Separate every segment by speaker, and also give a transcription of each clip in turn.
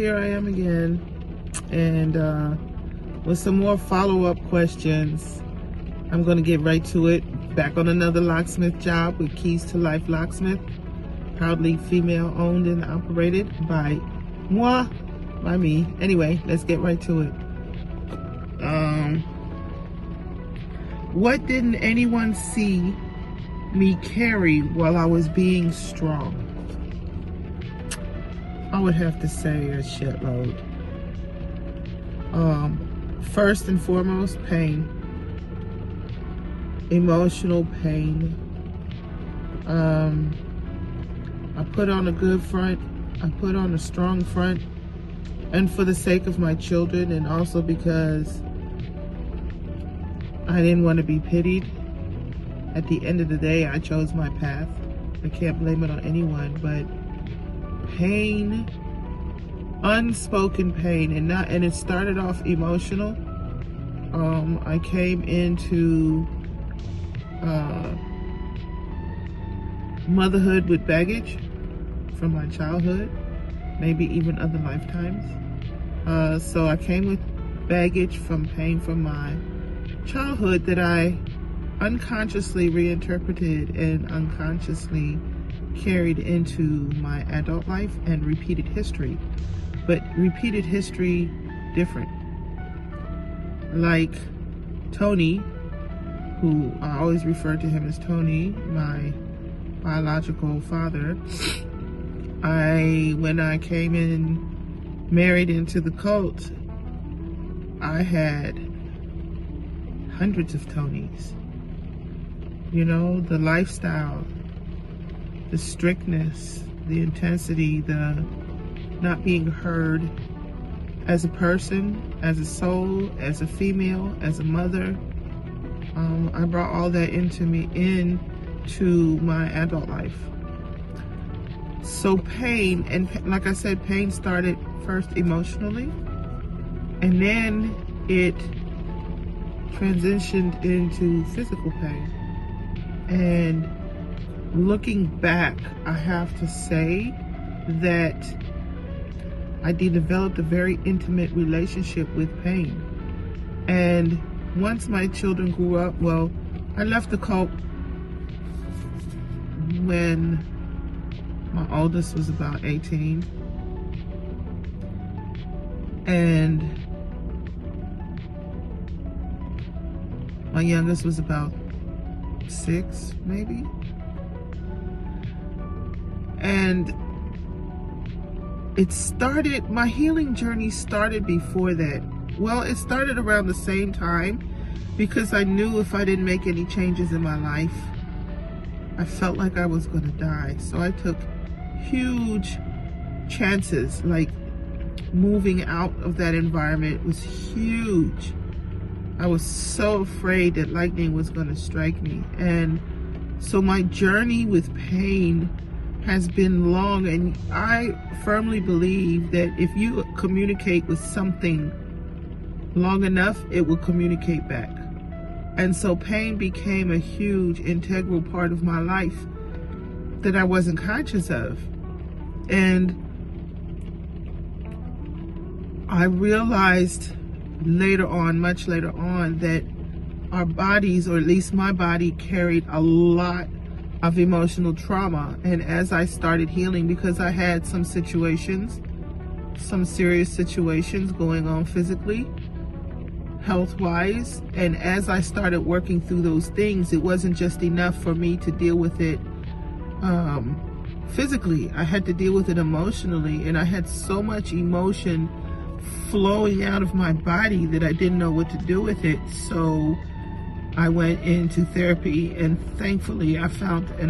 Speaker 1: here I am again, and with some more follow-up questions. I'm going to get right to it. Back on another locksmith job with Keys to Life Locksmith, proudly female owned and operated by me. Anyway, let's get right to it. What didn't anyone see me carry while I was being strong? I would have to say a shitload. First and foremost, pain. Emotional pain. I put on a good front. I put on a strong front. And for the sake of my children, and also because I didn't want to be pitied. At the end of the day, I chose my path. I can't blame it on anyone, but pain, unspoken pain, and it started off emotional. I came into motherhood with baggage from my childhood, maybe even other lifetimes. So I came with baggage from pain from my childhood that I unconsciously reinterpreted and unconsciously carried into my adult life and repeated history. But repeated history different. Like Tony, who I always refer to him as Tony, my biological father. When I came in, married into the cult, I had hundreds of Tonys. You know, the lifestyle, the strictness, the intensity, the not being heard as a person, as a soul, as a female, as a mother. I brought all that into my adult life. So pain, and like I said, pain started first emotionally, and then it transitioned into physical pain. And looking back, I have to say that I developed a very intimate relationship with pain. And once my children grew up, well, I left the cult when my oldest was about 18. And my youngest was about 6, maybe. And my healing journey started before that. Well, it started around the same time, because I knew if I didn't make any changes in my life, I felt like I was going to die. So I took huge chances, like moving out of that environment was huge. I was so afraid that lightning was going to strike me. And so my journey with pain has been long, and I firmly believe that if you communicate with something long enough, it will communicate back. And so pain became a huge integral part of my life that I wasn't conscious of. And I realized later on, much later on, that our bodies, or at least my body, carried a lot of emotional trauma. And as I started healing, because I had some serious situations going on physically, health-wise, and as I started working through those things, it wasn't just enough for me to deal with it physically. I had to deal with it emotionally, and I had so much emotion flowing out of my body that I didn't know what to do with it. So I went into therapy, and thankfully I found an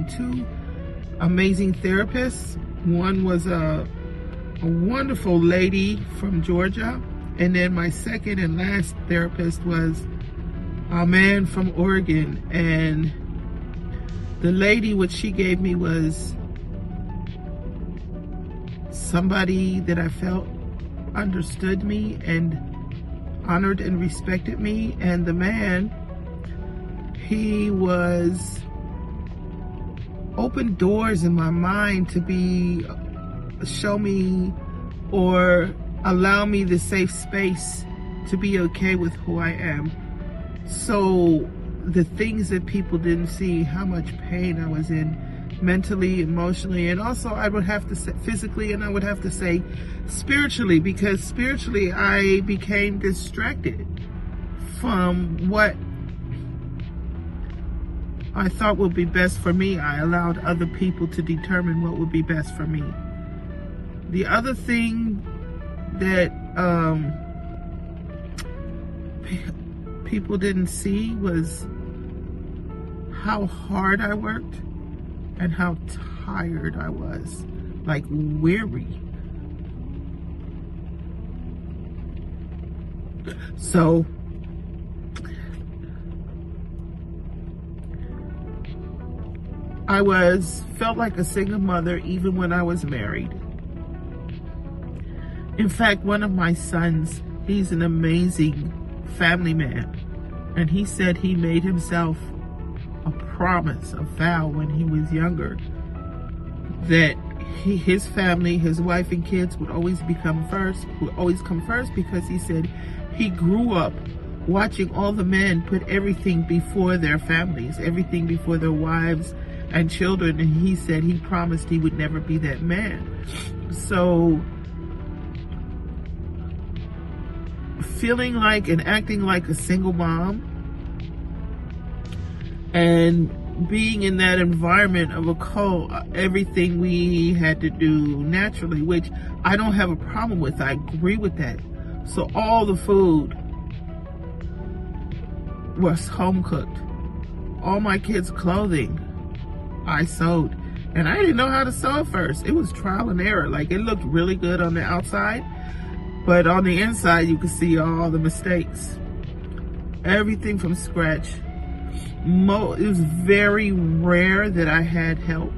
Speaker 1: two amazing therapists. One was a wonderful lady from Georgia, and then my second and last therapist was a man from Oregon. And the lady, what she gave me was somebody that I felt understood me and honored and respected me. And the man, he was opened doors in my mind to be show me or allow me the safe space to be okay with who I am. So the things that people didn't see, how much pain I was in, mentally, emotionally, and also I would have to say physically, and I would have to say spiritually, because spiritually I became distracted from what I thought would be best for me. I allowed other people to determine what would be best for me. The other thing that people didn't see was how hard I worked and how tired I was, like weary. So I felt like a single mother even when I was married. In fact, one of my sons, he's an amazing family man, and he said he made himself a promise, a vow when he was younger, that his family, his wife and kids would always come first, because he said he grew up watching all the men put everything before their families, everything before their wives and children, and he said he promised he would never be that man. So feeling like and acting like a single mom and being in that environment of a cult, everything we had to do naturally, which I don't have a problem with. I agree with that. So all the food was home cooked. All my kids' clothing I sewed. And I didn't know how to sew at first. It was trial and error. Like, it looked really good on the outside, but on the inside you could see all the mistakes. Everything from scratch. It was very rare that I had help.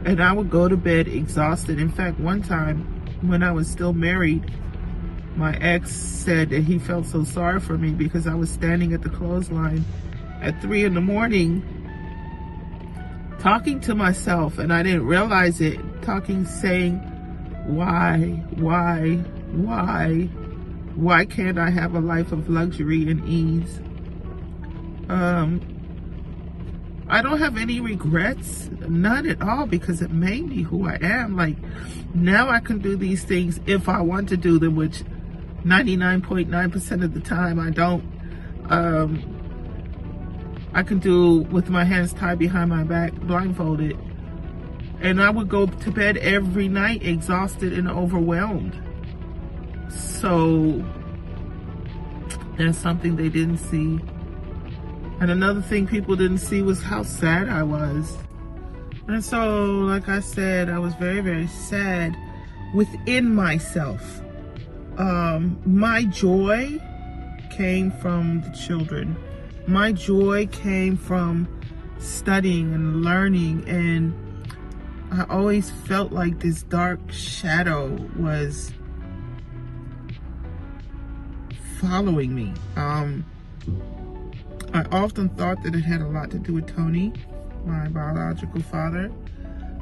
Speaker 1: And I would go to bed exhausted. In fact, one time when I was still married, my ex said that he felt so sorry for me because I was standing at the clothesline at 3 in.the.morning talking to myself, and I didn't realize it, saying, why can't I have a life of luxury and ease? I don't have any regrets, none at all, because it made me who I am. Like, now I can do these things if I want to do them, which 99.9% of the time I don't. I can do with my hands tied behind my back, blindfolded. And I would go to bed every night exhausted and overwhelmed. So that's something they didn't see. And another thing people didn't see was how sad I was. And so, like I said, I was very, very sad within myself. My joy came from the children. My joy came from studying and learning, and I always felt like this dark shadow was following me. I often thought that it had a lot to do with Tony, my biological father.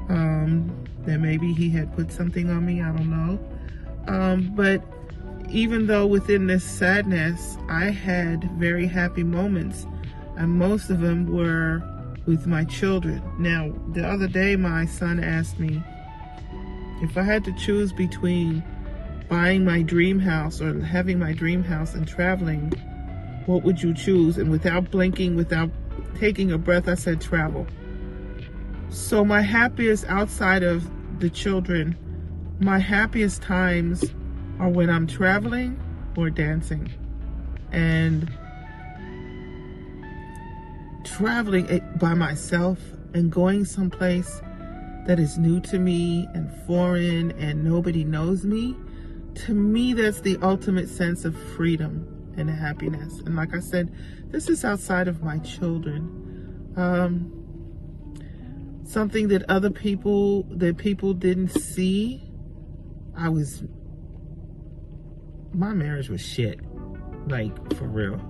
Speaker 1: That maybe he had put something on me, I don't know. But even though within this sadness, I had very happy moments, and most of them were with my children. Now, the other day, my son asked me if I had to choose between buying my dream house or having my dream house and traveling, what would you choose? And without blinking, without taking a breath, I said travel. So my happiest, outside of the children, my happiest times are when I'm traveling or dancing. And traveling by myself and going someplace that is new to me and foreign and nobody knows me, to me, that's the ultimate sense of freedom and happiness. And like I said, this is outside of my children. Something that people didn't see. My marriage was shit, like, for real.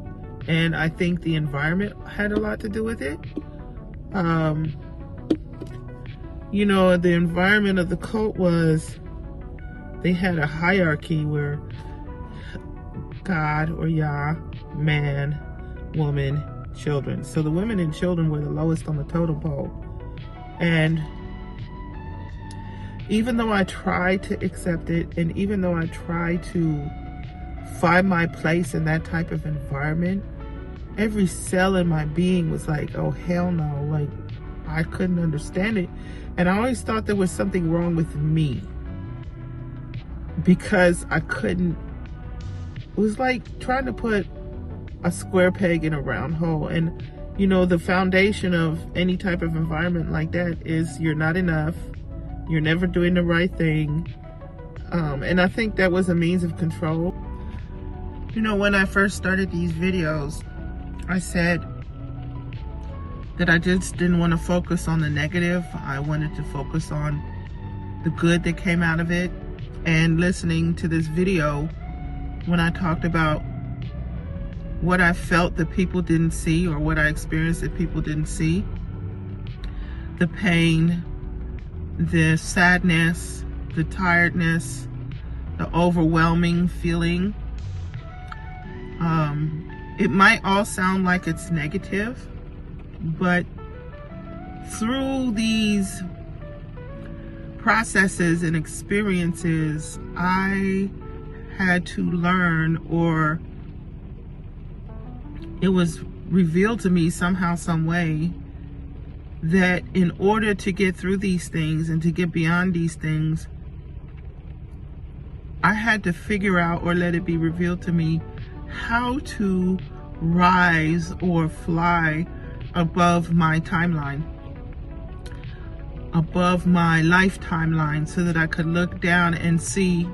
Speaker 1: And I think the environment had a lot to do with it. You know, the environment of the cult was, they had a hierarchy where God or Yah, man, woman, children. So the women and children were the lowest on the totem pole. And even though I tried to accept it, and even though I tried to find my place in that type of environment, every cell in my being was like, oh, hell no. Like, I couldn't understand it. And I always thought there was something wrong with me, because I couldn't. It was like trying to put a square peg in a round hole. And, you know, the foundation of any type of environment like that is you're not enough. You're never doing the right thing. And I think that was a means of control. You know, when I first started these videos, I said that I just didn't want to focus on the negative. I wanted to focus on the good that came out of it. And listening to this video, when I talked about what I felt that people didn't see, or what I experienced that people didn't see, the pain, the sadness, the tiredness, the overwhelming feeling, it might all sound like it's negative, but through these processes and experiences, I had to learn, or it was revealed to me somehow, some way, that in order to get through these things and to get beyond these things, I had to figure out, or let it be revealed to me, how to rise or fly above my timeline, above my life timeline, so that I could look down and see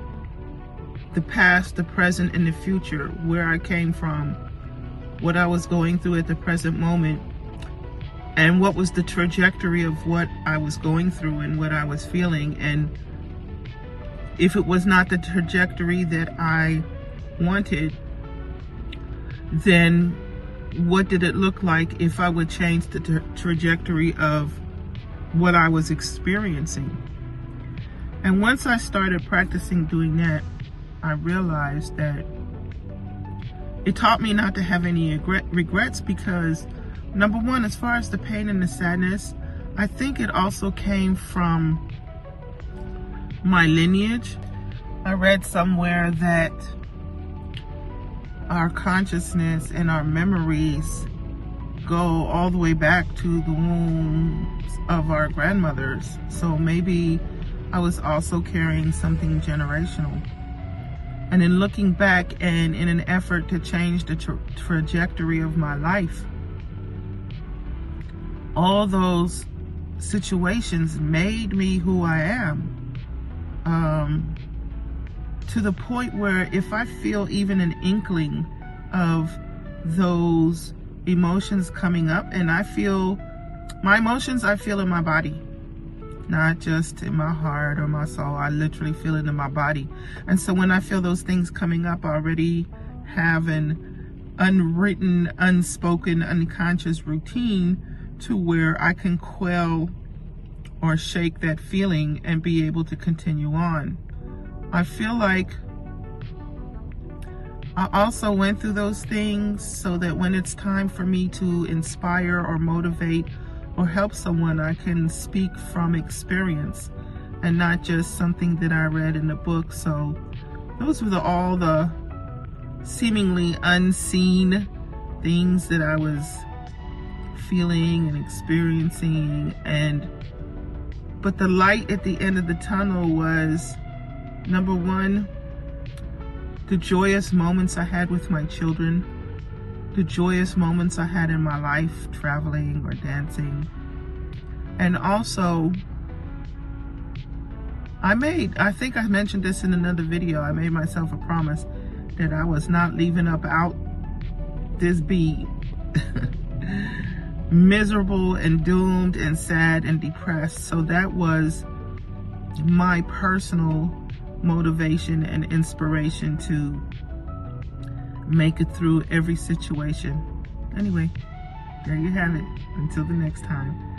Speaker 1: the past, the present, and the future, where I came from, what I was going through at the present moment, and what was the trajectory of what I was going through and what I was feeling. And if it was not the trajectory that I wanted, then what did it look like if I would change the trajectory of what I was experiencing? And once I started practicing doing that, I realized that it taught me not to have any regrets, because number one, as far as the pain and the sadness, I think it also came from my lineage. I read somewhere that our consciousness and our memories go all the way back to the wombs of our grandmothers. So maybe I was also carrying something generational. And in looking back, and in an effort to change the trajectory of my life, all those situations made me who I am. To the point where if I feel even an inkling of those emotions coming up, and I feel my emotions, I feel in my body, not just in my heart or my soul. I literally feel it in my body. And so when I feel those things coming up, I already have an unwritten, unspoken, unconscious routine to where I can quell or shake that feeling and be able to continue on. I feel like I also went through those things so that when it's time for me to inspire or motivate or help someone, I can speak from experience and not just something that I read in a book. So those were all the seemingly unseen things that I was feeling and experiencing. But the light at the end of the tunnel was, number one, the joyous moments I had with my children, the joyous moments I had in my life, traveling or dancing. And also, I think I mentioned this in another video, I made myself a promise that I was not leaving out this beat miserable and doomed and sad and depressed. So that was my personal motivation and inspiration to make it through every situation. Anyway, there you have it. Until the next time.